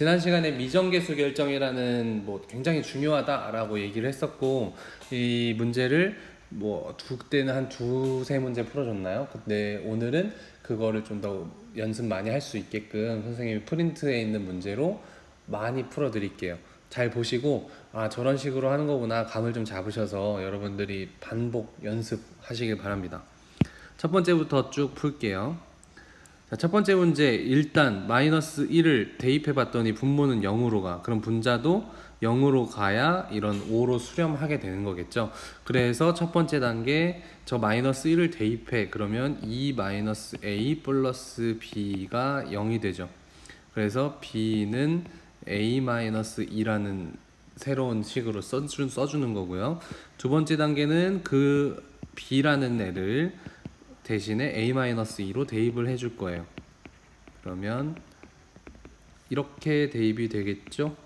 지난 시간에 미정계수 결정이라는 굉장히 중요하다라고 얘기를 했었고, 이 문제를 그때는 한 두세 문제 풀어줬나요? 근데 오늘은 그거를 좀 더 연습 많이 할 수 있게끔 선생님이 프린트에 있는 문제로 많이 풀어드릴게요. 잘 보시고, 아, 저런 식으로 하는 거구나 감을 좀 잡으셔서 여러분들이 반복 연습하시길 바랍니다. 첫 번째부터 쭉 풀게요. 자, 첫 번째 문제, 일단 마이너스 1을 대입해 봤더니 분모는 0으로 가. 그럼 분자도 0으로 가야 이런 5로 수렴하게 되는 거겠죠. 그래서 첫 번째 단계, 저 마이너스 1을 대입해. 그러면 2 마이너스 a 플러스 b가 0이 되죠. 그래서 b는 a 마이너스 2라는 새로운 식으로 써주는 거고요. 두 번째 단계는 그 b라는 애를 대신에 a-2로 대입을 해줄 거예요. 그러면 이렇게 대입이 되겠죠?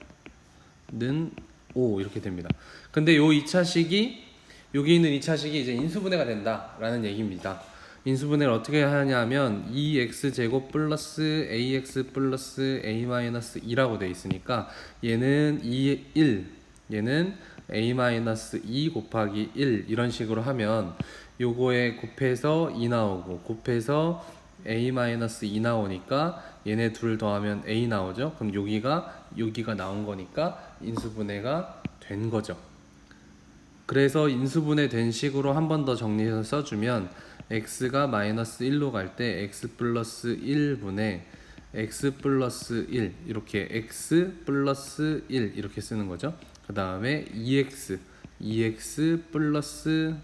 는 5 이렇게 됩니다. 근데 요 2차식이 여기 있는 2차식이 이제 인수분해가 된다라는 얘기입니다. 인수분해를 어떻게 하냐면 2x제곱 플러스 ax 플러스 a-2라고 돼 있으니까 얘는 1, 얘는 a-2 곱하기 1 이런 식으로 하면 요거에 곱해서 2 나오고 곱해서 a-2 나오니까 얘네 둘 더하면 a 나오죠. 그럼 여기가 나온 거니까 인수분해가 된 거죠. 그래서 인수분해 된 식으로 한 번 더 정리해서 써주면 x가 마이너스 1로 갈 때 x 플러스 1분의 x 플러스 1 이렇게 x 플러스 1 이렇게 쓰는 거죠. 그 다음에 2x 플러스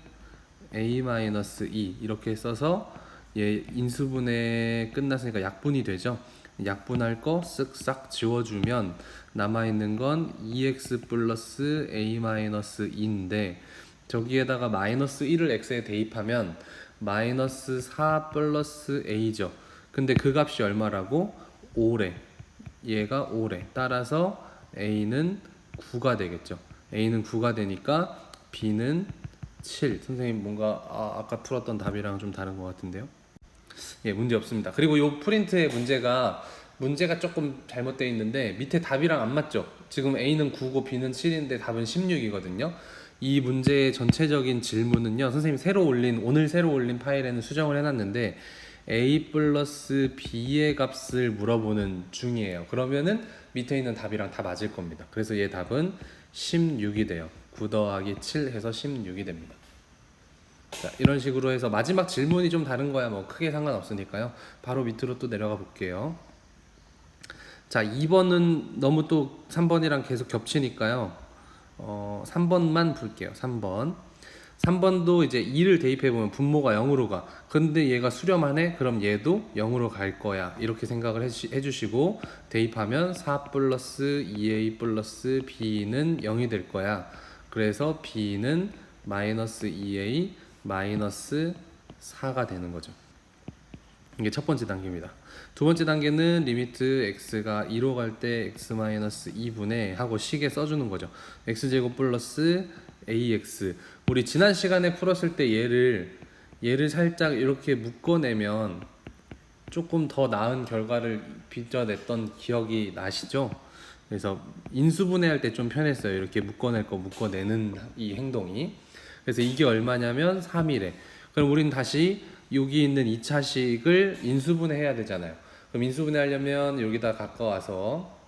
a-2 이렇게 써서 얘 인수분해 끝났으니까 약분이 되죠. 약분할 거 쓱싹 지워주면 남아있는 건 2x 플러스 a-2인데 저기에다가 마이너스 1을 x에 대입하면 마이너스 4 플러스 a죠. 근데 그 값이 얼마라고? 5래. 얘가 5래. 따라서 a는 9가 되겠죠. a는 9가 되니까 b는 7. 선생님 뭔가 아까 풀었던 답이랑 좀 다른 것 같은데요. 예, 문제 없습니다. 그리고 요 프린트의 문제가 조금 잘못되어 있는데 밑에 답이랑 안 맞죠? 지금 A는 9고 B는 7인데 답은 16이거든요. 이 문제의 전체적인 질문은요, 선생님 오늘 새로 올린 파일에는 수정을 해놨는데 A 플러스 B의 값을 물어보는 중이에요. 그러면은 밑에 있는 답이랑 다 맞을 겁니다. 그래서 얘 답은 16이 돼요. 9 더하기 7 해서 16이 됩니다. 자, 이런 식으로 해서 마지막 질문이 좀 다른 거야 뭐 크게 상관없으니까요. 바로 밑으로 또 내려가 볼게요. 자, 2번은 너무 또 3번이랑 계속 겹치니까요. 3번만 볼게요. 3번도 이제 2를 대입해 보면 분모가 0으로 가. 근데 얘가 수렴하네? 그럼 얘도 0으로 갈 거야. 이렇게 생각을 해주시고 대입하면 4 플러스 2a 플러스 b는 0이 될 거야. 그래서 b는 마이너스 2a 마이너스 4가 되는 거죠. 이게 첫 번째 단계입니다. 두 번째 단계는 리미트 x가 2로 갈 때 x 마이너스 2분의 하고 식에 써주는 거죠. x제곱 플러스 ax. 우리 지난 시간에 풀었을 때 얘를 살짝 이렇게 묶어내면 조금 더 나은 결과를 빚어냈던 기억이 나시죠? 그래서 인수분해할 때 좀 편했어요. 이렇게 묶어낼 거 묶어내는 이 행동이. 그래서 이게 얼마냐면 3이래. 그럼 우리는 다시 여기 있는 2차식을 인수분해 해야 되잖아요. 그럼 인수분해 하려면 여기다 가까워서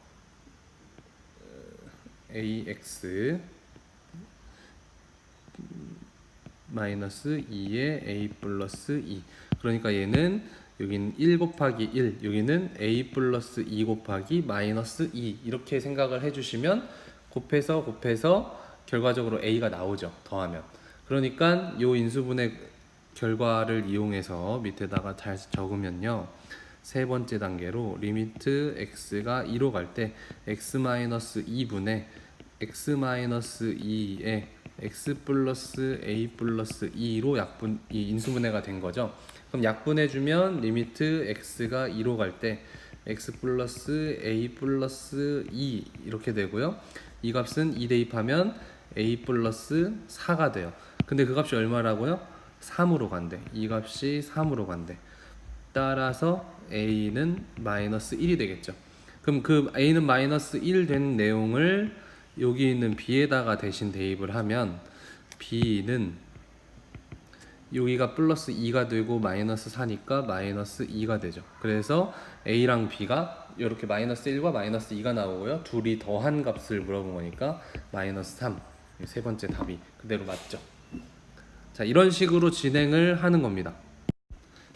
ax 마이너스 2에 a 플러스 2. 그러니까 얘는 여기는 1 곱하기 1, 여기는 a 플러스 2 곱하기 마이너스 2 이렇게 생각을 해주시면 곱해서 결과적으로 a가 나오죠. 더하면. 그러니까 요 인수분해 결과를 이용해서 밑에다가 잘 적으면요. 세 번째 단계로 리미트 x가 2로 갈 때 x-2분의 x-2에 x 플러스 a 플러스 2로 인수분해가 된 거죠. 그럼 약분해주면 리미트 x가 2로 갈 때 x 플러스 a 플러스 2 이렇게 되고요. 이 값은 2 대입하면 a 플러스 4가 돼요. 근데 그 값이 얼마라고요? 3으로 간대. 이 값이 3으로 간대. 따라서 a는 마이너스 1이 되겠죠. 그럼 그 a는 마이너스 1 된 내용을 여기 있는 b에다가 대신 대입을 하면 b는 여기가 플러스 2가 되고 마이너스 4니까 마이너스 2가 되죠. 그래서 a랑 b가 이렇게 마이너스 1과 마이너스 2가 나오고요. 둘이 더한 값을 물어본 거니까 마이너스 3. 세 번째 답이 그대로 맞죠. 자, 이런 식으로 진행을 하는 겁니다.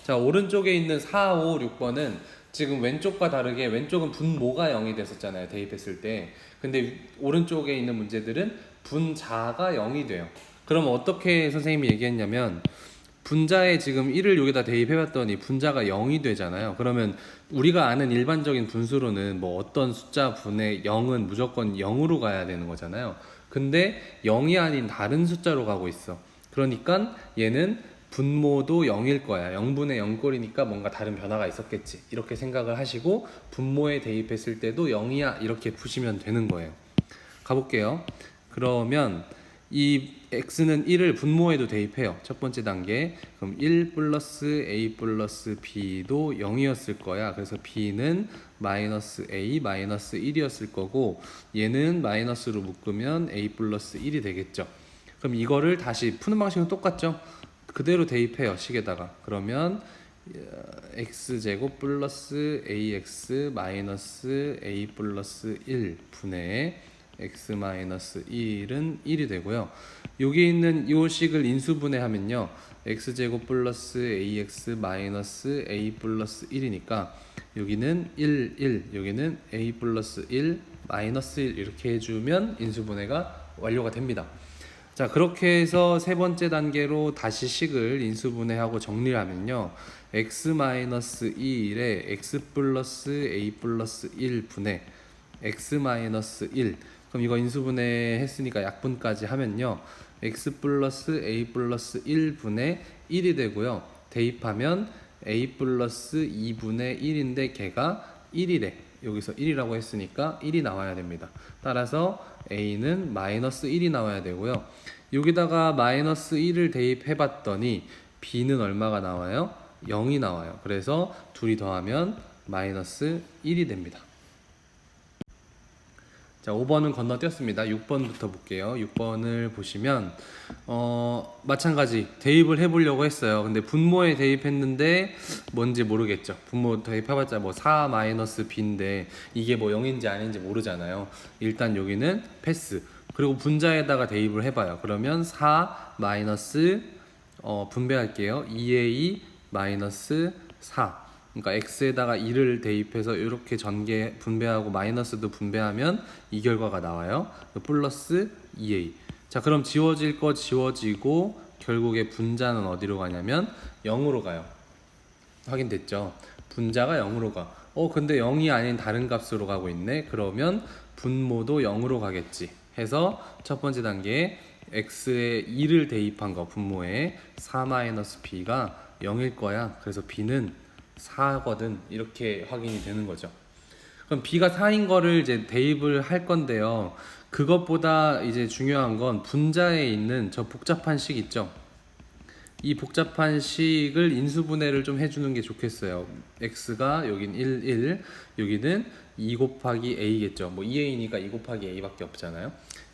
자, 오른쪽에 있는 4, 5, 6번은 지금 왼쪽과 다르게 왼쪽은 분모가 0이 됐었잖아요. 대입했을 때. 근데 오른쪽에 있는 문제들은 분자가 0이 돼요. 그럼 어떻게 선생님이 얘기했냐면 분자에 지금 1을 여기다 대입해봤더니 분자가 0이 되잖아요. 그러면 우리가 아는 일반적인 분수로는 뭐 어떤 숫자 분의 0은 무조건 0으로 가야 되는 거잖아요. 근데 0이 아닌 다른 숫자로 가고 있어. 그러니까 얘는 분모도 0일 거야. 0분의 0꼴이니까 뭔가 다른 변화가 있었겠지. 이렇게 생각을 하시고 분모에 대입했을 때도 0이야. 이렇게 푸시면 되는 거예요. 가볼게요. 그러면 이 x는 1을 분모에도 대입해요. 첫 번째 단계. 그럼 1 플러스 a 플러스 b도 0이었을 거야. 그래서 b는 마이너스 a 마이너스 1이었을 거고 얘는 마이너스로 묶으면 a 플러스 1이 되겠죠. 그럼 이거를 다시 푸는 방식은 똑같죠. 그대로 대입해요. 식에다가. 그러면 x제곱 플러스 ax 마이너스 a 플러스 1 분의 x 마이너스 1은 1이 되고요. 여기 있는 이 식을 인수분해하면요. x제곱 플러스 ax 마이너스 a 플러스 1이니까 여기는 1, 1, 여기는 a 플러스 1, 마이너스 1 이렇게 해주면 인수분해가 완료가 됩니다. 자, 그렇게 해서 세 번째 단계로 다시 식을 인수분해하고 정리를 하면요. x 마이너스 2에 x 플러스 a 플러스 1 분의 x 마이너스 1. 그럼 이거 인수분해 했으니까 약분까지 하면요. x 플러스 a 플러스 1분의 1이 되고요. 대입하면 a 플러스 2분의 1인데 걔가 1이래. 여기서 1이라고 했으니까 1이 나와야 됩니다. 따라서 a는 마이너스 1이 나와야 되고요. 여기다가 마이너스 1을 대입해 봤더니 b는 얼마가 나와요? 0이 나와요. 그래서 둘이 더하면 마이너스 1이 됩니다. 자, 5번은 건너뛰었습니다. 6번부터 볼게요. 6번을 보시면 마찬가지 대입을 해보려고 했어요. 근데 분모에 대입했는데 뭔지 모르겠죠. 분모 대입해봤자 뭐 4 마이너스 b인데 이게 뭐 0인지 아닌지 모르잖아요. 일단 여기는 패스. 그리고 분자에다가 대입을 해봐요. 그러면 4 마이너스 분배할게요. 2a 마이너스 4. 그러니까 x에다가 2를 대입해서 이렇게 전개 분배하고 마이너스도 분배하면 이 결과가 나와요. 플러스 2a. 자, 그럼 지워질 거 지워지고 결국에 분자는 어디로 가냐면 0으로 가요. 확인됐죠? 분자가 0으로 가. 근데 0이 아닌 다른 값으로 가고 있네. 그러면 분모도 0으로 가겠지. 해서 첫 번째 단계에 x에 2를 대입한 거 분모에 4-b가 0일 거야. 그래서 b는 4거든. 이렇게 확인이 되는 거죠. 그럼 b가 4인 거를 이제 대입을 할 건데요. 그것보다 이제 중요한 건 분자에 있는 저 복잡한 식 있죠. 이 복잡한 식을 인수분해를 좀 해주는 게 좋겠어요. x가 여긴 1, 1, 여기는 2 곱하기 a겠죠. 뭐 2a니까 2 곱하기 a밖에 없잖아요.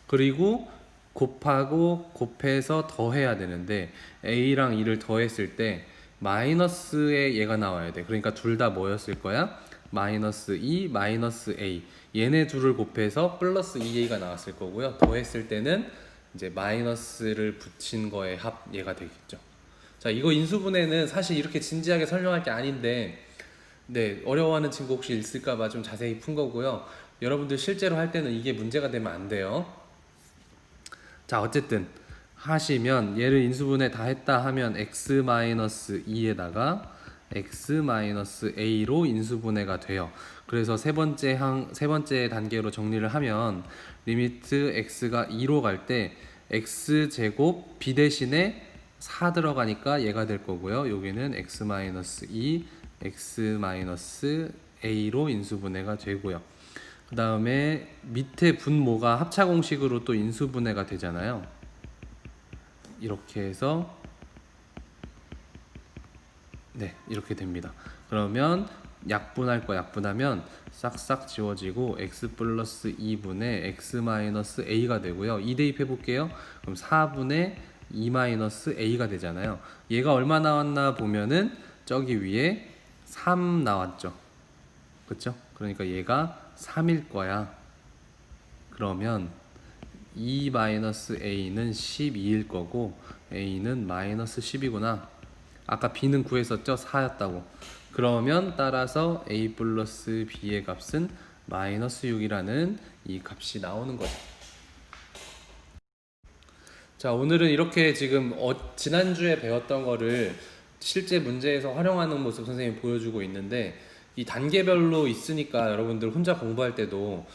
그리고 곱하고 곱해서 더해야 되는데 a랑 2를 더했을 때 마이너스에 얘가 나와야 돼. 그러니까 둘 다 뭐였을 거야? 마이너스 2, 마이너스 a. 얘네 둘을 곱해서 플러스 2a가 나왔을 거고요. 더했을 때는 이제 마이너스를 붙인 거의 합 얘가 되겠죠. 자, 이거 인수분해는 사실 이렇게 진지하게 설명할 게 아닌데 네, 어려워하는 친구 혹시 있을까봐 좀 자세히 푼 거고요. 여러분들 실제로 할 때는 이게 문제가 되면 안 돼요. 자, 어쨌든 하시면 얘를 인수분해 다 했다 하면 x-2에다가 x-a로 인수분해가 돼요. 그래서 세 번째 단계로 정리를 하면 리미트 x가 2로 갈 때 x제곱 b 대신에 4 들어가니까 얘가 될 거고요. 여기는 x-2, x-a로 인수분해가 되고요. 그 다음에 밑에 분모가 합차공식으로 또 인수분해가 되잖아요. 이렇게 해서 네, 이렇게 됩니다. 그러면 약분할 거 약분하면 싹싹 지워지고 x 플러스 2분의 x 마이너스 a가 되고요. 2 대입해 볼게요. 그럼 4분의 2 마이너스 a가 되잖아요. 얘가 얼마 나왔나 보면은 저기 위에 3 나왔죠. 그쵸? 그러니까 얘가 3일 거야. 그러면 2 마이너스 a는 12일 거고 a는 마이너스 10이구나. 아까 b는 구했었죠? 4였다고. 그러면 따라서 a 플러스 b의 값은 마이너스 6이라는 이 값이 나오는 거죠. 자, 오늘은 이렇게 지금 지난주에 배웠던 거를 실제 문제에서 활용하는 모습 선생님이 보여주고 있는데, 이 단계별로 있으니까 여러분들 혼자 공부할 때도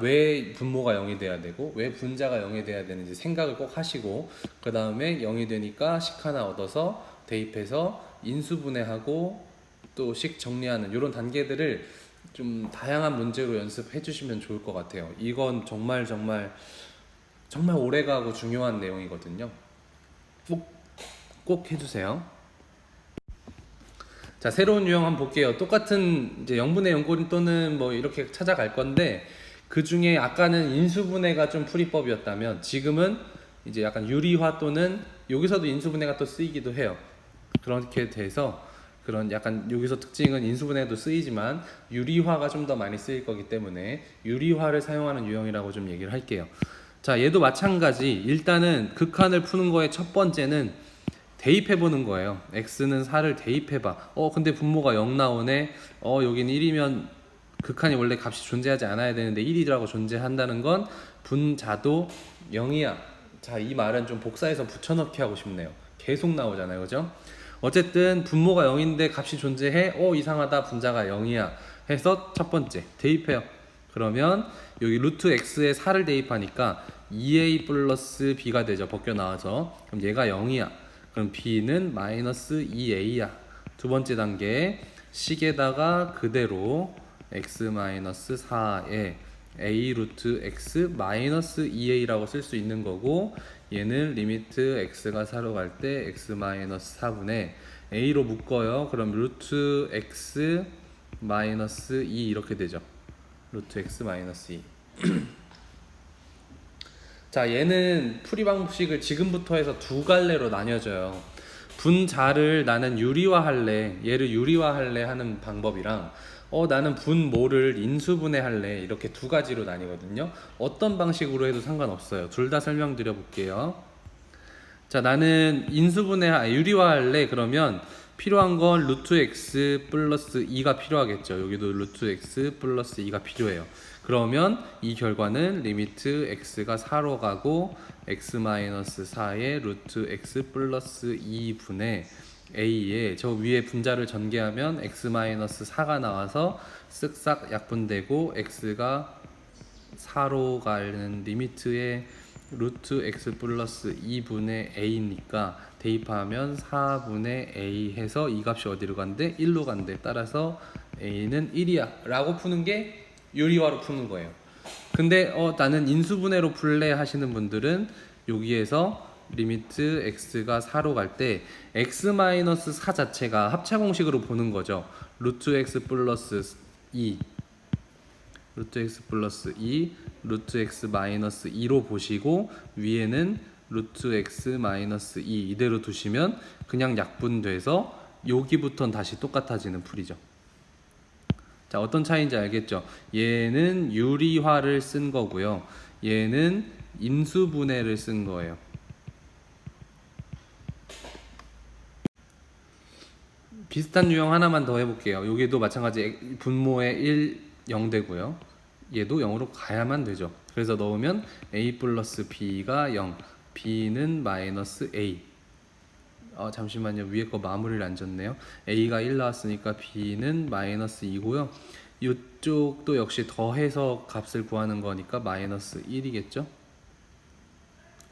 왜 분모가 0이 돼야 되고 왜 분자가 0이 돼야 되는지 생각을 꼭 하시고, 그 다음에 0이 되니까 식 하나 얻어서 대입해서 인수분해하고 또 식 정리하는 이런 단계들을 좀 다양한 문제로 연습해 주시면 좋을 것 같아요. 이건 정말 오래가고 중요한 내용이거든요. 꼭 해주세요. 자, 새로운 유형 한번 볼게요. 똑같은 이제 0분의 0고린 또는 뭐 이렇게 찾아갈 건데, 그 중에 아까는 인수분해가 좀 풀이법이었다면 지금은 이제 약간 유리화 또는 여기서도 인수분해가 또 쓰이기도 해요. 그렇게 돼서 그런 약간 여기서 특징은 인수분해도 쓰이지만 유리화가 좀 더 많이 쓰일 거기 때문에 유리화를 사용하는 유형이라고 좀 얘기를 할게요. 자, 얘도 마찬가지. 일단은 극한을 푸는 거의 첫 번째는 대입해 보는 거예요. x는 4를 대입해 봐. 근데 분모가 0 나오네. 여긴 1이면 극한이 원래 값이 존재하지 않아야 되는데 1이라고 존재한다는 건 분자도 0이야. 자, 이 말은 좀 복사해서 붙여넣기 하고 싶네요. 계속 나오잖아요. 그죠? 어쨌든 분모가 0인데 값이 존재해. 이상하다. 분자가 0이야. 해서 첫 번째 대입해요. 그러면 여기 루트 x에 4를 대입하니까 2a 플러스 b가 되죠. 벗겨 나와서. 그럼 얘가 0이야. 그럼 b는 마이너스 2a야. 두 번째 단계 식에다가 그대로 x 마이너스 4에 a 루트 x 마이너스 2a라고 쓸 수 있는 거고, 얘는 리미트 x가 4로 갈 때 x 마이너스 4분의 a로 묶어요. 그럼 루트 x 마이너스 2 이렇게 되죠. 루트 x 마이너스 2. 자, 얘는 풀이 방식을 지금부터 해서 두 갈래로 나뉘어져요. 분자를 나는 유리화할래, 얘를 유리화할래 하는 방법이랑 나는 분모를 인수분해할래, 이렇게 두 가지로 나뉘거든요. 어떤 방식으로 해도 상관없어요. 둘 다 설명드려 볼게요. 자, 나는 유리화할래. 그러면 필요한 건 루트 x 플러스 2가 필요하겠죠. 여기도 루트 x 플러스 2가 필요해요. 그러면 이 결과는 리미트 x가 4로 가고 x 마이너스 4의 루트 x 플러스 2분의 a에 저 위에 분자를 전개하면 x 마이너스 4가 나와서 쓱싹 약분되고 x가 4로 가는 리미트에 루트 x 플러스 2분의 a니까 대입하면 4분의 a 해서 이 값이 어디로 간대? 1로 간대. 따라서 a는 1이야 라고 푸는 게 유리화로 푸는 거예요. 근데 나는 인수분해로 풀래 하시는 분들은 여기에서 리미트 x가 4로 갈 때 x-4 자체가 합차 공식으로 보는 거죠. 루트 x 플러스 2 루트 x 플러스 2 루트 x 마이너스 2로 보시고 위에는 루트 x 마이너스 2 이대로 두시면 그냥 약분돼서 여기부터는 다시 똑같아지는 풀이죠. 자, 어떤 차이인지 알겠죠? 얘는 유리화를 쓴 거고요. 얘는 인수분해를 쓴 거예요. 비슷한 유형 하나만 더 해볼게요. 여기도 마찬가지 분모에 1, 0 되고요. 얘도 0으로 가야만 되죠. 그래서 넣으면 a 플러스 b가 0, b는 마이너스 a. 잠시만요. 위에 거 마무리를 안 줬네요. a가 1 나왔으니까 b는 마이너스 2고요. 이쪽도 역시 더해서 값을 구하는 거니까 마이너스 1이겠죠?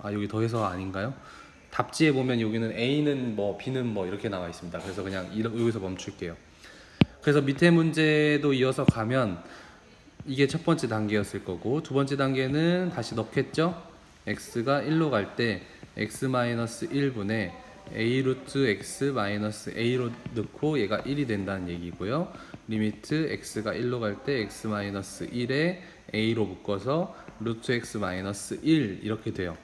여기 더해서 아닌가요? 답지에 보면 여기는 a는 뭐 b는 뭐 이렇게 나와 있습니다. 그래서 그냥 여기서 멈출게요. 그래서 밑에 문제도 이어서 가면 이게 첫 번째 단계였을 거고, 두 번째 단계는 다시 넣겠죠? x가 1로 갈 때 x-1분의 a 루트 x 마이너스 a로 넣고 얘가 1이 된다는 얘기고요. 리미트 x가 1로 갈 때 x 마이너스 1에 a로 묶어서 루트 x 마이너스 1 이렇게 돼요.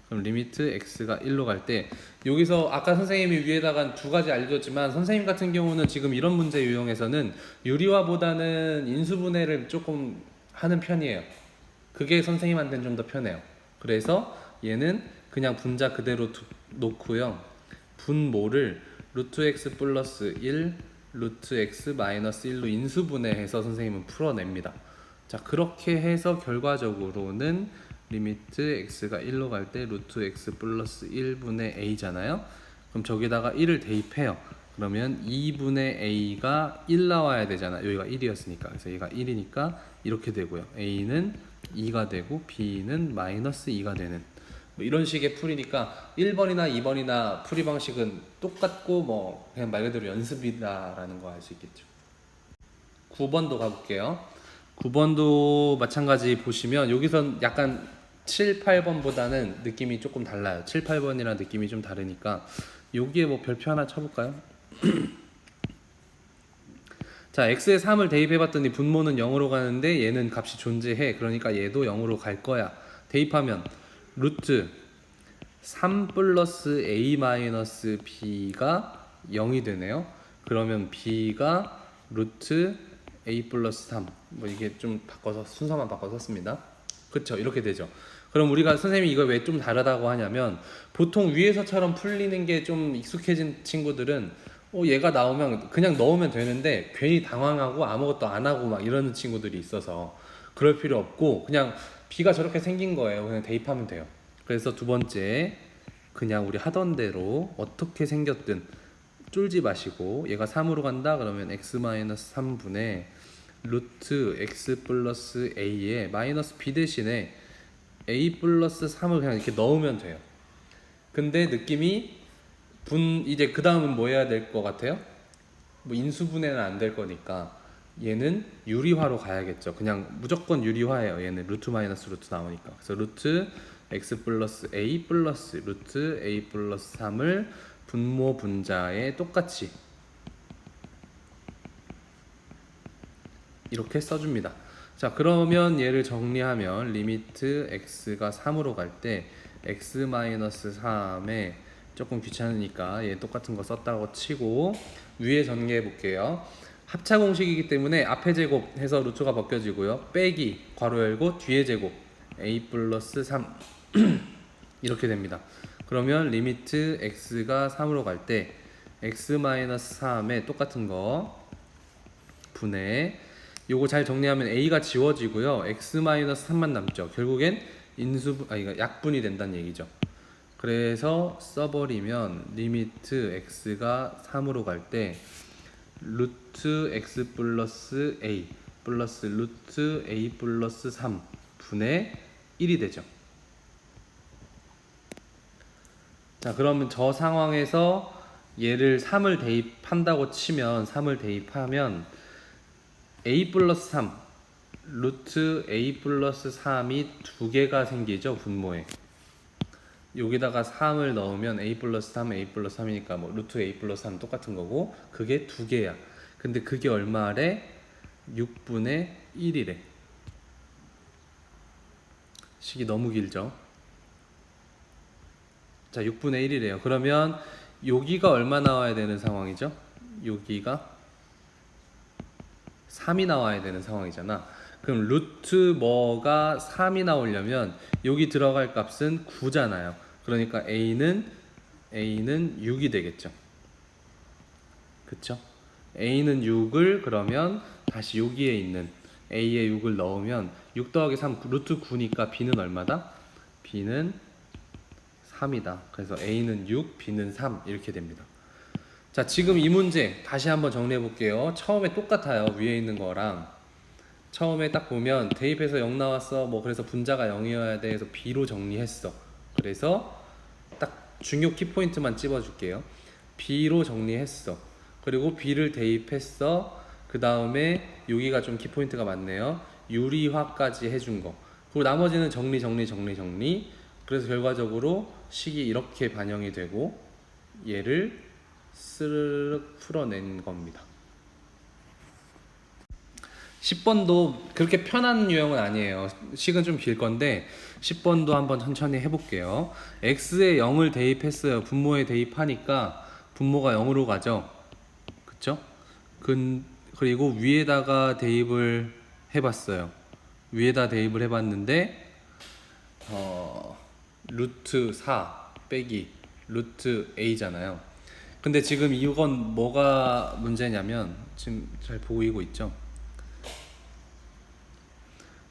그럼 리미트 x가 1로 갈 때 여기서 아까 선생님이 위에다가 두 가지 알려줬지만 선생님 같은 경우는 지금 이런 문제 유형에서는 유리화보다는 인수분해를 조금 하는 편이에요. 그게 선생님한테는 좀 더 편해요. 그래서 얘는 그냥 분자 그대로 놓고요. 분모를 루트 x 플러스 1 루트 x 마이너스 1로 인수분해해서 선생님은 풀어냅니다. 자, 그렇게 해서 결과적으로는 리미트 x가 1로 갈 때 루트 x 플러스 1분의 a잖아요. 그럼 저기다가 1을 대입해요. 그러면 2분의 a가 1 나와야 되잖아. 여기가 1이었으니까. 그래서 얘가 1이니까 이렇게 되고요. a는 2가 되고 b는 마이너스 2가 되는 뭐 이런 식의 풀이니까 1번이나 2번이나 풀이 방식은 똑같고 뭐 그냥 말 그대로 연습이다라는 거 알 수 있겠죠. 9번도 가볼게요. 9번도 마찬가지 보시면 여기선 약간 7, 8번보다는 느낌이 조금 달라요. 7, 8번이랑 느낌이 좀 다르니까 여기에 뭐 별표 하나 쳐볼까요? 자, x에 3을 대입해봤더니 분모는 0으로 가는데 얘는 값이 존재해. 그러니까 얘도 0으로 갈 거야. 대입하면 루트 3 플러스 a 마이너스 b가 0이 되네요. 그러면 b가 루트 a 플러스 3. 뭐 이게 좀 바꿔서 순서만 바꿔서 썼습니다. 그쵸? 이렇게 되죠. 그럼 우리가 선생님이 이걸 왜 좀 다르다고 하냐면 보통 위에서처럼 풀리는 게 좀 익숙해진 친구들은 얘가 나오면 그냥 넣으면 되는데 괜히 당황하고 아무것도 안 하고 막 이러는 친구들이 있어서 그럴 필요 없고 그냥 b가 저렇게 생긴 거예요. 그냥 대입하면 돼요. 그래서 두 번째 그냥 우리 하던 대로 어떻게 생겼든 쫄지 마시고 얘가 3으로 간다 그러면 x-3분의 루트 x 플러스 a에 마이너스 b 대신에 a 플러스 3을 그냥 이렇게 넣으면 돼요. 근데 느낌이 이제 그 다음은 뭐 해야 될 것 같아요? 뭐 인수분해는 안 될 거니까 얘는 유리화로 가야겠죠. 그냥 무조건 유리화예요. 얘는 루트 마이너스 루트 나오니까. 그래서 루트 x 플러스 a 플러스 루트 a 플러스 3을 분모 분자에 똑같이 이렇게 써줍니다. 자, 그러면 얘를 정리하면 리미트 x가 3으로 갈 때 x-3에 조금 귀찮으니까 얘 똑같은 거 썼다고 치고 위에 전개해 볼게요. 합차 공식이기 때문에 앞에 제곱 해서 루트가 벗겨지고요. 빼기 괄호 열고 뒤에 제곱 a 플러스 3 이렇게 됩니다. 그러면 리미트 x가 3으로 갈 때 x-3에 똑같은 거 분해 요거 잘 정리하면 a가 지워지고요. x-3만 남죠. 결국엔 이거 약분이 된다는 얘기죠. 그래서 써버리면 리미트 x가 3으로 갈 때 루트 x 플러스 a 플러스 루트 a 플러스 3 분의 1이 되죠. 자, 그러면 저 상황에서 얘를 3을 대입한다고 치면 3을 대입하면 a 플러스 3 루트 a 플러스 3이 두 개가 생기죠. 분모에 여기다가 3을 넣으면 a 플러스 3 a 플러스 3이니까 뭐 루트 a 플러스 3 똑같은 거고 그게 두 개야. 근데 그게 얼마래? 6분의 1이래. 식이 너무 길죠. 자, 6분의 1이래요. 그러면 여기가 얼마 나와야 되는 상황이죠? 여기가 3이 나와야 되는 상황이잖아. 그럼 루트 뭐가 3이 나오려면 여기 들어갈 값은 9잖아요. 그러니까 a는 6이 되겠죠. 그쵸? a는 6을 그러면 다시 여기에 있는 a에 6을 넣으면 6 더하기 3 루트 9니까 b는 얼마다? b는 3이다. 그래서 a는 6, b는 3 이렇게 됩니다. 자, 지금 이 문제 다시 한번 정리해 볼게요. 처음에 똑같아요. 위에 있는 거랑 처음에 딱 보면 대입해서 0 나왔어. 뭐 그래서 분자가 0이어야 돼. 해서 b로 정리했어. 그래서 딱 중요 키포인트만 찝어줄게요. b로 정리했어. 그리고 b를 대입했어. 그 다음에 여기가 좀 키포인트가 많네요. 유리화까지 해준 거. 그리고 나머지는 정리. 그래서 결과적으로 식이 이렇게 반영이 되고 얘를 스르륵 풀어낸 겁니다. 10번도 그렇게 편한 유형은 아니에요. 식은 좀 길 건데 10번도 한번 천천히 해볼게요. x에 0을 대입했어요. 분모에 대입하니까 분모가 0으로 가죠. 그쵸? 그리고 위에다가 대입을 해봤어요. 위에다 대입을 해봤는데 루트 4 빼기 루트 a잖아요. 근데 지금 이건 뭐가 문제냐면 지금 잘 보이고 있죠?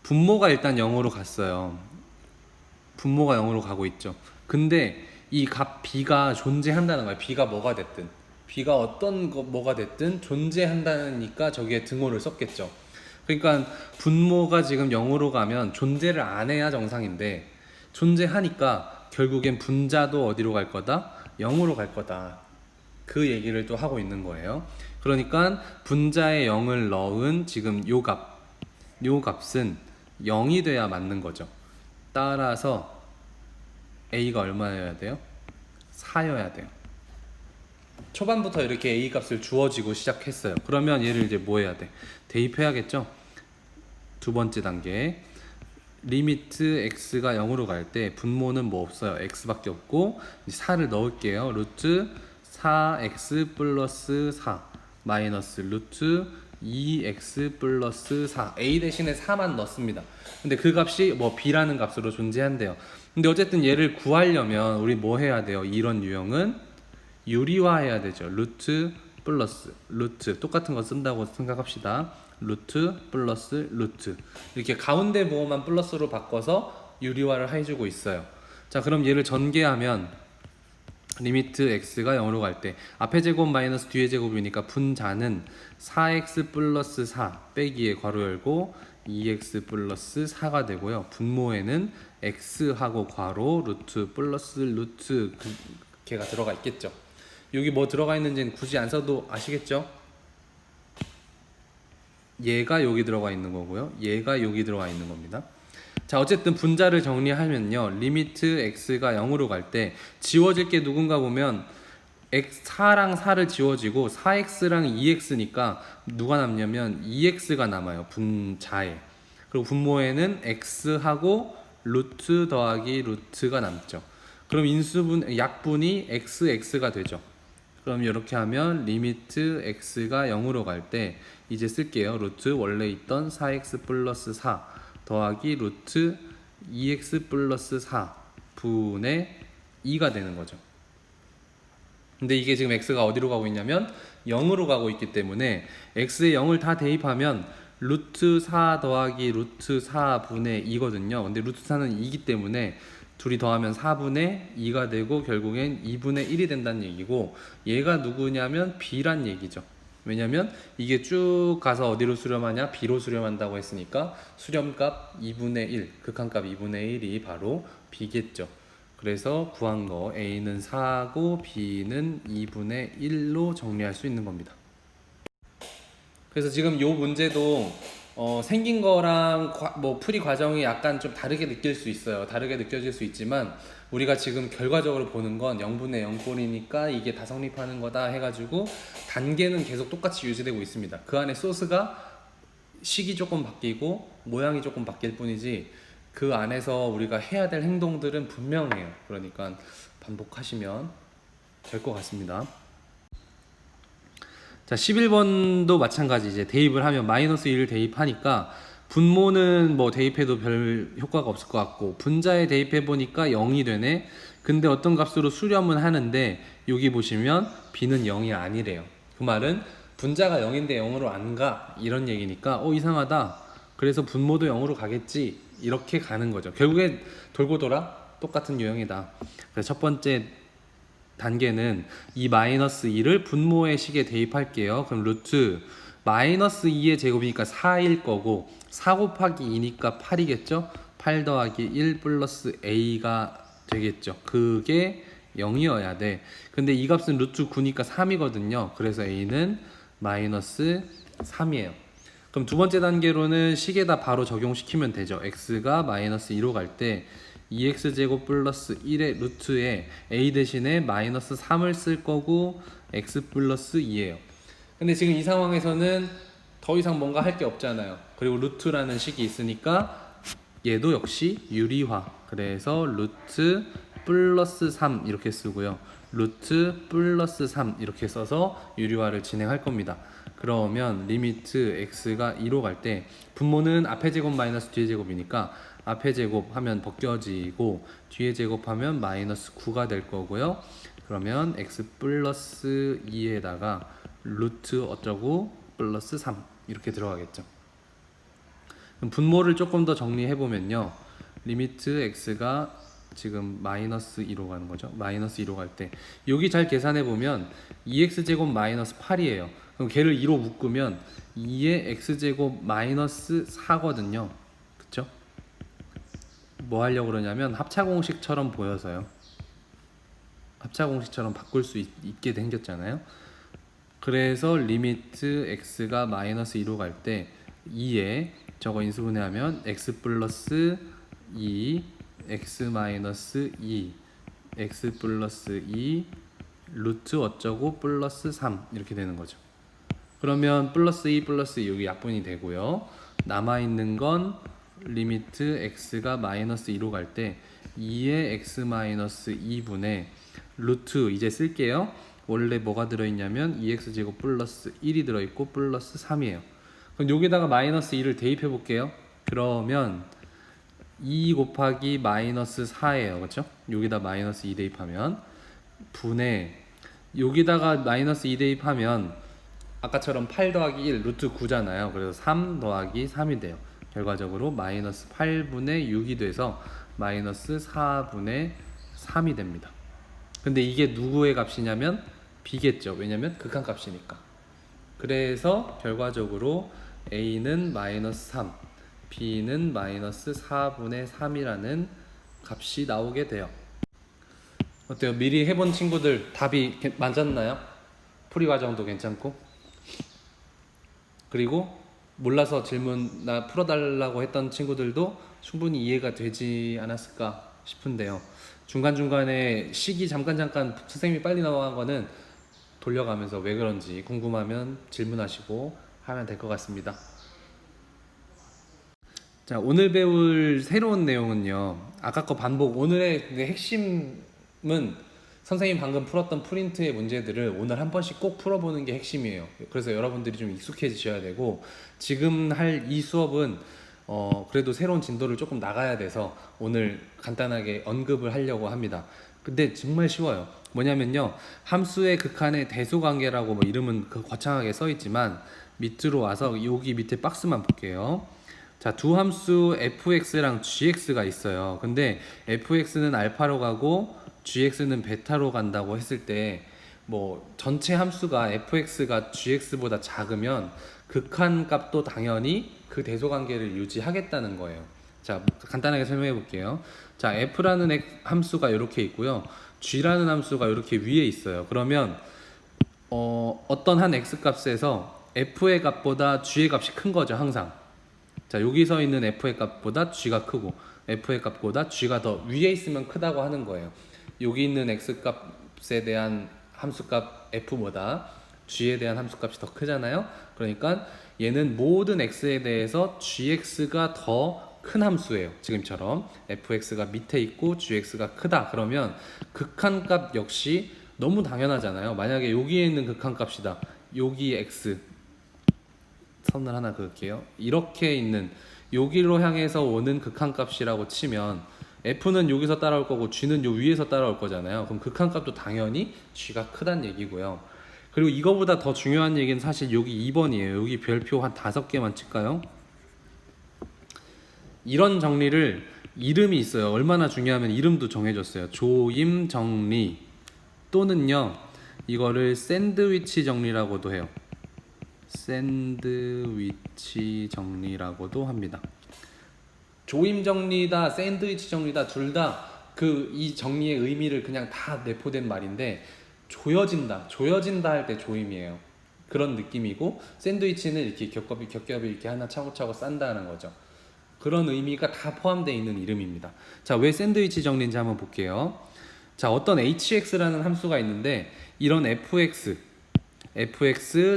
분모가 일단 0으로 갔어요. 분모가 0으로 가고 있죠. 근데 이 값 b가 존재한다는 거예요. b가 뭐가 됐든 b가 어떤 거 뭐가 됐든 존재한다니까 저기에 등호를 썼겠죠. 그러니까 분모가 지금 0으로 가면 존재를 안 해야 정상인데 존재하니까 결국엔 분자도 어디로 갈 거다? 0으로 갈 거다. 그 얘기를 또 하고 있는 거예요. 그러니까 분자에 0을 넣은 지금 요 값은 0이 돼야 맞는 거죠. 따라서 a가 얼마여야 돼요? 4여야 돼요. 초반부터 이렇게 a 값을 주어지고 시작했어요. 그러면 얘를 이제 뭐 해야 돼? 대입해야겠죠? 두 번째 단계. 리미트 x가 0으로 갈 때 분모는 뭐 없어요. x밖에 없고 4를 넣을게요. 루트 4x 플러스 4 마이너스 루트 2x 플러스 4 a 대신에 4만 넣습니다. 근데 그 값이 뭐 b라는 값으로 존재한대요. 근데 어쨌든 얘를 구하려면 우리 뭐 해야 돼요? 이런 유형은 유리화해야 되죠. 루트 플러스 루트 똑같은 거 쓴다고 생각합시다. 루트 플러스 루트 이렇게 가운데 부호만 플러스로 바꿔서 유리화를 해주고 있어요. 자, 그럼 얘를 전개하면 리미트 x가 0으로 갈 때 앞에 제곱 마이너스 뒤에 제곱이니까 분자는 4x 플러스 4 빼기에 괄호 열고 2x 플러스 4가 되고요. 분모에는 x하고 괄호 루트 플러스 루트 걔가 들어가 있겠죠. 여기 뭐 들어가 있는지는 굳이 안 써도 아시겠죠? 얘가 여기 들어가 있는 거고요. 얘가 여기 들어가 있는 겁니다. 자, 어쨌든 분자를 정리하면요. 리미트 x가 0으로 갈 때 지워질 게 누군가 보면 4랑 4를 지워지고 4x랑 2x니까 누가 남냐면 2x가 남아요. 분자에. 그리고 분모에는 x하고 루트 더하기 루트가 남죠. 그럼 약분이 x가 되죠. 그럼 이렇게 하면 리미트 x가 0으로 갈 때 이제 쓸게요. 루트 원래 있던 4x 플러스 4 더하기 루트 2x 플러스 4 분의 2가 되는 거죠. 근데 이게 지금 x가 어디로 가고 있냐면 0으로 가고 있기 때문에 x에 0을 다 대입하면 루트 4 더하기 루트 4분의 2거든요. 근데 루트 4는 2기 때문에 둘이 더하면 4분의 2가 되고 결국엔 2분의 1이 된다는 얘기고 얘가 누구냐면 b란 얘기죠. 왜냐면 이게 쭉 가서 어디로 수렴하냐? b로 수렴한다고 했으니까 수렴값 2분의 1, 극한값 2분의 1이 바로 b겠죠. 그래서 구한 거 a는 4고 b는 2분의 1로 정리할 수 있는 겁니다. 그래서 지금 요 문제도 생긴 거랑 뭐 풀이 과정이 약간 좀 다르게 느낄 수 있어요. 다르게 느껴질 수 있지만 우리가 지금 결과적으로 보는 건 0분의 0꼴이니까 이게 다 성립하는 거다 해가지고 단계는 계속 똑같이 유지되고 있습니다. 그 안에 소스가 식이 조금 바뀌고 모양이 조금 바뀔 뿐이지 그 안에서 우리가 해야 될 행동들은 분명해요. 그러니까 반복하시면 될 것 같습니다. 자, 11번도 마찬가지. 이제 대입을 하면 마이너스 1을 대입하니까 분모는 뭐 대입해도 별 효과가 없을 것 같고 분자에 대입해 보니까 0이 되네. 근데 어떤 값으로 수렴은 하는데 여기 보시면 b는 0이 아니래요. 그 말은 분자가 0인데 0으로 안 가 이런 얘기니까 이상하다. 그래서 분모도 0으로 가겠지 이렇게 가는 거죠. 결국에 돌고 돌아 똑같은 유형이다. 그래서 첫 번째 단계는 이 마이너스 2를 분모의 식에 대입할게요. 그럼 루트 마이너스 2의 제곱이니까 4일 거고 4 곱하기 2니까 8이겠죠? 8 더하기 1 플러스 a가 되겠죠. 그게 0이어야 돼. 근데 이 값은 루트 9니까 3이거든요. 그래서 a는 마이너스 3이에요. 그럼 두 번째 단계로는 식에다 바로 적용시키면 되죠. x가 마이너스 2로 갈 때 2x제곱 플러스 1의 루트에 a 대신에 마이너스 3을 쓸 거고 x 플러스 2예요. 근데 지금 이 상황에서는 더 이상 뭔가 할 게 없잖아요. 그리고 루트라는 식이 있으니까 얘도 역시 유리화. 그래서 루트 플러스 3 이렇게 쓰고요. 루트 플러스 3 이렇게 써서 유리화를 진행할 겁니다. 그러면 리미트 x가 2로 갈 때 분모는 앞에 제곱 마이너스 뒤에 제곱이니까 앞에 제곱 하면 벗겨지고 뒤에 제곱하면 마이너스 9가 될 거고요. 그러면 x 플러스 2에다가 루트 어쩌고 플러스 3 이렇게 들어가겠죠. 그럼 분모를 조금 더 정리해 보면요. 리미트 x가 지금 마이너스 2로 가는 거죠. 마이너스 2로 갈 때 여기 잘 계산해 보면 2x제곱 마이너스 8이에요. 그럼 걔를 2로 묶으면 2의 x제곱 마이너스 4거든요. 그쵸? 뭐 하려고 그러냐면 합차공식처럼 보여서요. 합차공식처럼 바꿀 수 있게 생겼잖아요. 그래서 리미트 x가 마이너스 2로 갈 때 2에 저거 인수분해하면 x 플러스 2 x 마이너스 2 x 플러스 2 루트 어쩌고 플러스 3 이렇게 되는 거죠. 그러면 플러스 2 플러스 2 여기 약분이 되고요. 남아있는 건 리미트 x가 마이너스 2로 갈 때 2의 x 마이너스 2분의 루트 이제 쓸게요. 원래 뭐가 들어있냐면 2x제곱 플러스 1이 들어있고 플러스 3이에요. 그럼 여기다가 마이너스 2를 대입해 볼게요. 그러면 2 곱하기 마이너스 4예요. 그렇죠? 여기다 마이너스 2 대입하면 분의 여기다가 마이너스 2 대입하면 아까처럼 8 더하기 1 루트 9잖아요. 그래서 3 더하기 3이 돼요. 결과적으로 마이너스 8분의 6이 돼서 마이너스 4분의 3이 됩니다. 근데 이게 누구의 값이냐면 b겠죠. 왜냐면 극한값이니까. 그래서 결과적으로 a는 마이너스 3, b는 마이너스 4분의 3이라는 값이 나오게 돼요. 어때요? 미리 해본 친구들 답이 맞았나요? 풀이 과정도 괜찮고, 그리고 몰라서 질문 나 풀어달라고 했던 친구들도 충분히 이해가 되지 않았을까 싶은데요. 중간중간에 식이 잠깐 선생님이 빨리 나온 거는 돌려가면서 왜 그런지 궁금하면 질문하시고 하면 될 것 같습니다. 자, 오늘 배울 새로운 내용은요. 아까 거 반복. 오늘의 핵심은 선생님 방금 풀었던 프린트의 문제들을 오늘 한 번씩 꼭 풀어보는 게 핵심이에요. 그래서 여러분들이 좀 익숙해지셔야 되고, 지금 할 이 수업은 그래도 새로운 진도를 조금 나가야 돼서 오늘 간단하게 언급을 하려고 합니다. 근데 정말 쉬워요. 뭐냐면요, 함수의 극한의 대소관계라고 뭐 이름은 거창하게 써 있지만 밑으로 와서 여기 밑에 박스만 볼게요. 자, 두 함수 fx랑 gx가 있어요. 근데 fx는 알파로 가고 gx는 베타로 간다고 했을 때 뭐 전체 함수가 fx가 gx보다 작으면 극한 값도 당연히 그 대소관계를 유지하겠다는 거예요. 자, 간단하게 설명해 볼게요. 자, f라는 함수가 이렇게 있고요. g라는 함수가 이렇게 위에 있어요. 그러면 어떤 한 x 값에서 f의 값보다 g의 값이 큰 거죠, 항상. 자, 여기 서 있는 f의 값보다 g가 크고 f의 값보다 g가 더 위에 있으면 크다고 하는 거예요. 여기 있는 x 값에 대한 함수값 f보다 g에 대한 함수값이 더 크잖아요. 그러니까 얘는 모든 x에 대해서 gx가 더 큰 함수예요. 지금처럼 fx가 밑에 있고 gx가 크다. 그러면 극한값 역시 너무 당연하잖아요. 만약에 여기에 있는 극한값이다. 여기 x 선을 하나 그을게요. 이렇게 있는 여기로 향해서 오는 극한값이라고 치면 f는 여기서 따라올 거고 g는 요 위에서 따라올 거잖아요. 그럼 극한값도 당연히 g가 크다는 얘기고요. 그리고 이거보다 더 중요한 얘기는 사실 여기 2번이에요. 여기 별표 한 5개만 칠까요? 이런 정리를 이름이 있어요. 얼마나 중요하면 이름도 정해졌어요. 조임 정리 또는요, 이거를 샌드위치 정리라고도 해요. 샌드위치 정리라고도 합니다. 조임 정리다, 샌드위치 정리다, 둘 다 이 정리의 의미를 그냥 다 내포된 말인데, 조여진다 할 때 조임이에요. 그런 느낌이고, 샌드위치는 이렇게 겹겹이 이렇게 하나 차고차고 싼다는 거죠. 그런 의미가 다 포함되어 있는 이름입니다. 자, 왜 샌드위치 정리인지 한번 볼게요. 자, 어떤 hx라는 함수가 있는데 이런 fx,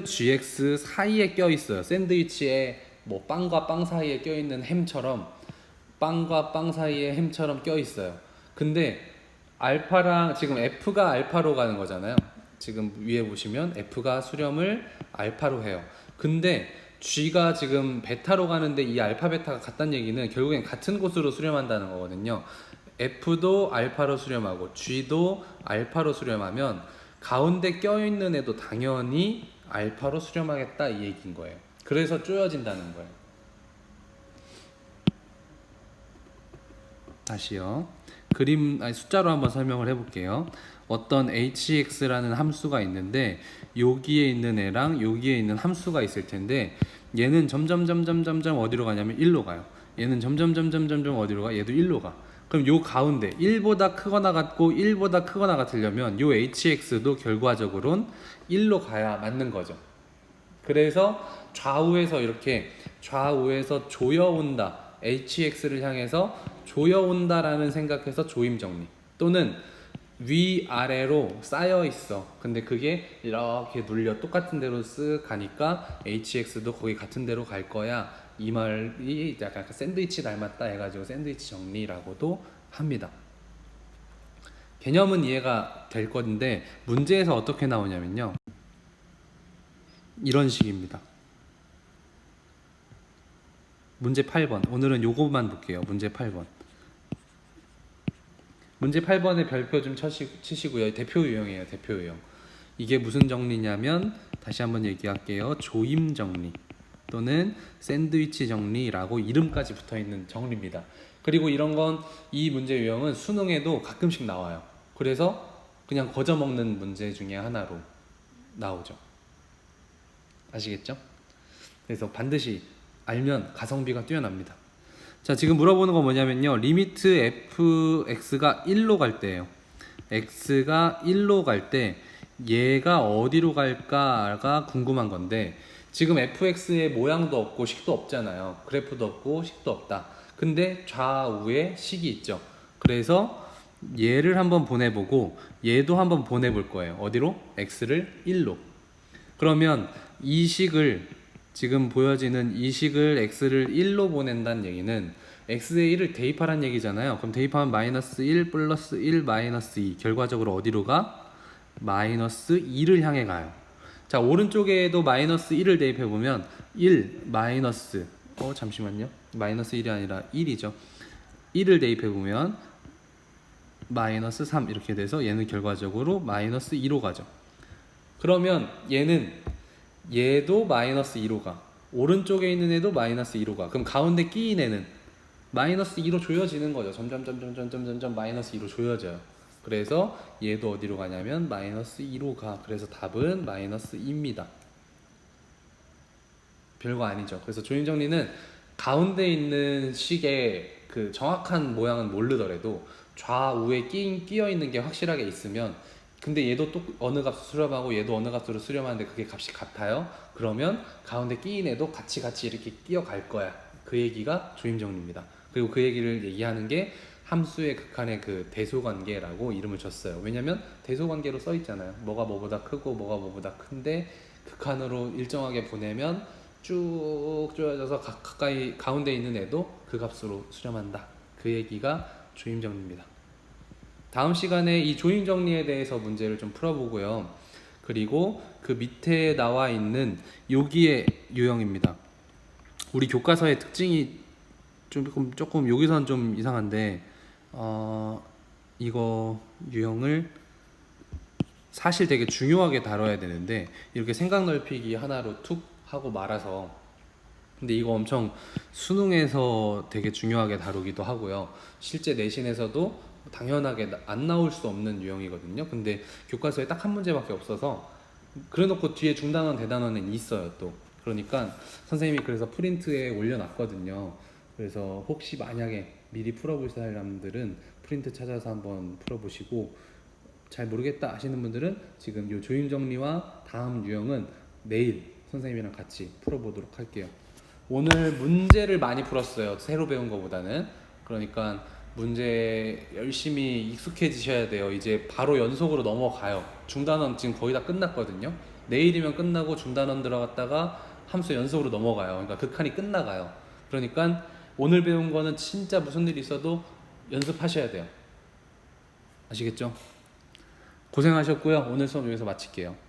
gx 사이에 껴 있어요. 샌드위치에 뭐 빵과 빵 사이에 껴 있는 햄처럼, 빵과 빵 사이에 햄처럼 껴 있어요. 근데 알파랑 지금 f가 알파로 가는 거잖아요. 지금 위에 보시면 f가 수렴을 알파로 해요. 근데 g가 지금 베타로 가는데 이 알파 베타가 같다는 얘기는 결국엔 같은 곳으로 수렴한다는 거거든요. f도 알파로 수렴하고 g도 알파로 수렴하면 가운데 껴있는 애도 당연히 알파로 수렴하겠다 이 얘기인 거예요. 그래서 쪼여진다는 거예요. 다시요. 숫자로 한번 설명을 해볼게요. 어떤 hx라는 함수가 있는데 여기에 있는 애랑 여기에 있는 함수가 있을 텐데 얘는 점점 어디로 가냐면 1로 가요. 얘는 점점 어디로 가? 얘도 1로 가. 그럼 요 가운데 1보다 크거나 같고 1보다 크거나 같으려면 요 hx도 결과적으로는 1로 가야 맞는 거죠. 그래서 좌우에서 조여온다. hx를 향해서 조여온다라는 생각해서 조임 정리. 또는 위아래로 쌓여 있어. 근데 그게 이렇게 눌려 똑같은 데로 쓱 가니까 hx도 거기 같은 데로 갈 거야. 이 말이 약간 샌드위치 닮았다 해가지고 샌드위치 정리라고도 합니다. 개념은 이해가 될 건데 문제에서 어떻게 나오냐면요. 이런 식입니다. 문제 8번. 오늘은 요것만 볼게요. 문제 8번. 문제 8번에 별표 좀 치시고요. 대표 유형이에요. 대표 유형. 이게 무슨 정리냐면 다시 한번 얘기할게요. 조임 정리 또는 샌드위치 정리라고 이름까지 붙어있는 정리입니다. 그리고 이런 건 이 문제 유형은 수능에도 가끔씩 나와요. 그래서 그냥 거저먹는 문제 중에 하나로 나오죠. 아시겠죠? 그래서 반드시 알면 가성비가 뛰어납니다. 자, 지금 물어보는 건 뭐냐면요. 리미트 fx가 1로 갈 때예요. x가 1로 갈 때 얘가 어디로 갈까가 궁금한 건데 지금 fx의 모양도 없고 식도 없잖아요. 그래프도 없고 식도 없다. 근데 좌우에 식이 있죠. 그래서 얘를 한번 보내보고 얘도 한번 보내볼 거예요. 어디로? x를 1로. 그러면 이 식을 지금 보여지는 이 식을 x를 1로 보낸다는 얘기는 x에 1을 대입하라는 얘기잖아요. 그럼 대입하면 마이너스 1 플러스 1 마이너스 2 결과적으로 어디로 가? 마이너스 2를 향해 가요. 자, 오른쪽에도 마이너스 1을 대입해보면 1 마이너스 잠시만요. 마이너스 1이 아니라 1이죠. 1을 대입해보면 마이너스 3 이렇게 돼서 얘는 결과적으로 마이너스 2로 가죠. 그러면 얘도 마이너스 2로 가. 오른쪽에 있는 애도 마이너스 2로 가. 그럼 가운데 끼인 애는 마이너스 2로 조여지는 거죠. 점점 마이너스 2로 조여져요. 그래서 얘도 어디로 가냐면 마이너스 2로 가. 그래서 답은 마이너스 2입니다. 별거 아니죠. 그래서 조임 정리는 가운데 있는 식의 그 정확한 모양은 모르더라도 좌우에 끼어 있는 게 확실하게 있으면 근데 얘도 또 어느 값을 수렴하고 얘도 어느 값으로 수렴하는데 그게 값이 같아요. 그러면 가운데 끼인 애도 같이 이렇게 끼어갈 거야. 그 얘기가 조임 정리입니다. 그리고 그 얘기를 얘기하는 게 함수의 극한의 그 대소관계라고 이름을 줬어요. 왜냐면 대소관계로 써 있잖아요. 뭐가 뭐보다 크고 뭐가 뭐보다 큰데 극한으로 일정하게 보내면 쭉 쪼여져서 가까이 가운데 있는 애도 그 값으로 수렴한다. 그 얘기가 조임 정리입니다. 다음 시간에 이 조임 정리에 대해서 문제를 좀 풀어보고요. 그리고 그 밑에 나와 있는 여기의 유형입니다. 우리 교과서의 특징이 조금 여기서는 좀 이상한데 이거 유형을 사실 되게 중요하게 다뤄야 되는데 이렇게 생각 넓히기 하나로 툭 하고 말아서 근데 이거 엄청 수능에서 되게 중요하게 다루기도 하고요. 실제 내신에서도 당연하게 안 나올 수 없는 유형이거든요. 근데 교과서에 딱 한 문제밖에 없어서 그래놓고 뒤에 중단원 대단원은 있어요 또. 그러니까 선생님이 그래서 프린트에 올려놨거든요. 그래서 혹시 만약에 미리 풀어볼 사람들은 프린트 찾아서 한번 풀어보시고 잘 모르겠다 하시는 분들은 지금 이 조임 정리와 다음 유형은 내일 선생님이랑 같이 풀어보도록 할게요. 오늘 문제를 많이 풀었어요. 새로 배운 거보다는. 그러니까 문제 열심히 익숙해지셔야 돼요. 이제 바로 연속으로 넘어가요. 중단원 지금 거의 다 끝났거든요. 내일이면 끝나고 중단원 들어갔다가 함수 연속으로 넘어가요. 그러니까 그 칸이 끝나가요. 그러니까 오늘 배운 거는 진짜 무슨 일이 있어도 연습하셔야 돼요. 아시겠죠? 고생하셨고요. 오늘 수업 여기서 마칠게요.